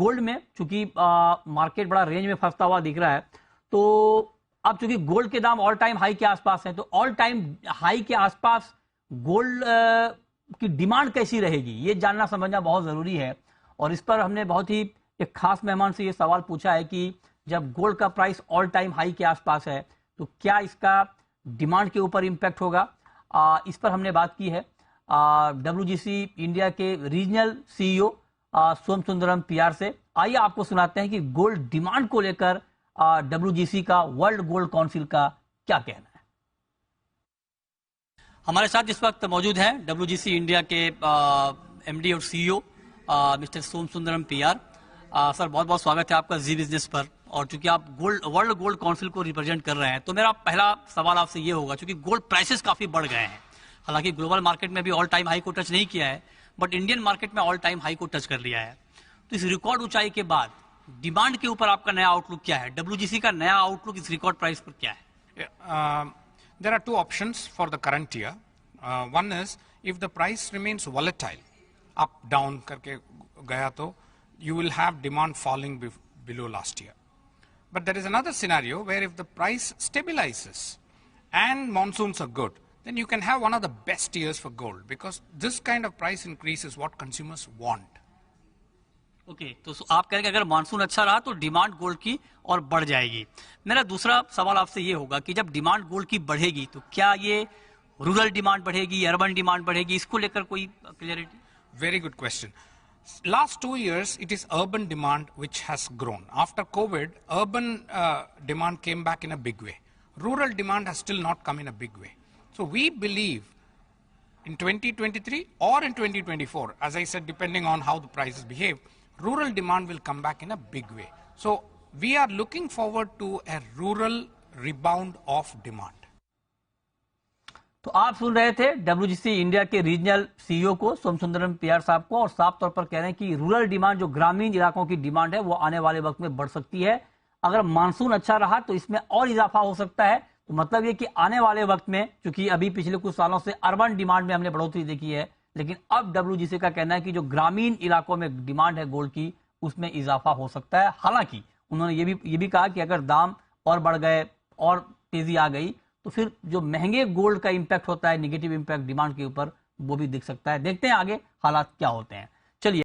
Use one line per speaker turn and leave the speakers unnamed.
Gold में चूंकि market बड़ा रेंज में फंसता हुआ दिख रहा है, तो अब चूंकि गोल्ड के दाम ऑल टाइम हाई के आसपास हैं, तो ऑल टाइम हाई के आसपास गोल्ड की डिमांड कैसी रहेगी, ये जानना समझना बहुत जरूरी है। और इस पर हमने बहुत ही एक खास मेहमान से ये सवाल पूछा है कि जब गोल्ड का प्राइस ऑल टाइम हाई के आसपास है तो क्या इसका डिमांड के ऊपर इंपैक्ट होगा। इस पर हमने बात की है WGC इंडिया के रीजनल CEO सोम सुंदरम PR से। आइए आपको सुनाते हैं कि गोल्ड डिमांड को लेकर WGC का, वर्ल्ड गोल्ड काउंसिल का क्या कहना है। हमारे साथ इस वक्त मौजूद हैं WGC इंडिया के MD और CEO मिस्टर सोम सुंदरम PR। सर बहुत बहुत स्वागत है आपका जी बिजनेस पर। और चूंकि आप वर्ल्ड गोल्ड काउंसिल को रिप्रेजेंट कर रहे हैं, तो मेरा पहला सवाल आपसे ये होगा, चूंकि गोल्ड प्राइसेस काफी बढ़ गए हैं, हालांकि ग्लोबल मार्केट में भी ऑल टाइम हाई को टच नहीं किया है, बट इंडियन मार्केट में ऑल टाइम हाई को टच कर लिया है। तो इस रिकॉर्ड ऊंचाई के बाद डिमांड के ऊपर आपका नया आउटलुक क्या है, WGC का नया आउटलुक इस रिकॉर्ड प्राइस पर क्या है?
There are two options for the current year. One is if the price remains volatile, up down करके गया तो you will have demand falling below last year. But there is another scenario where if the price stabilizes and monsoons are good, then you can have one of the best years for gold, because this kind of price increase is what consumers want.
Okay, तो आप कह रहे हैं कि अगर monsoon अच्छा रहा तो डिमांड गोल्ड की और बढ़ जाएगी। मेरा दूसरा सवाल आपसे ये होगा कि जब डिमांड गोल्ड की बढ़ेगी तो क्या ये रूरल डिमांड बढ़ेगी, अर्बन डिमांड बढ़ेगी, इसको लेकर कोई clarity?
Very good question. Last 2 years, it is urban demand which has grown. After COVID, urban demand came back in a big way. Rural demand has still not come in a big way. So we believe in 2023 or in 2024, as I said, depending on how the prices behave, rural demand will come back in a big way. So we are looking forward to a rural rebound of demand.
तो आप सुन रहे थे WGC India के regional CEO को, सोम Sundaram PR साहब को, और साफ तौर पर कह रहे हैं कि रूरल डिमांड, जो ग्रामीण इलाकों की डिमांड है, वो आने वाले वक्त में बढ़ सकती है। अगर मानसून अच्छा रहा तो इसमें और इजाफा हो सकता है। तो मतलब ये कि आने वाले वक्त में, चूंकि अभी पिछले कुछ सालों से अर्बन डिमांड में हमने बढ़ोतरी देखी है, लेकिन अब WGC का कहना है कि जो ग्रामीण इलाकों में डिमांड है गोल्ड की, उसमें इजाफा हो सकता है। हालांकि उन्होंने ये भी कहा कि अगर दाम और बढ़ गए और तेजी आ गई तो फिर जो महंगे गोल्ड का इंपैक्ट होता है, नेगेटिव इंपैक्ट डिमांड के ऊपर, वो भी दिख सकता है। देखते हैं आगे हालात क्या होते हैं।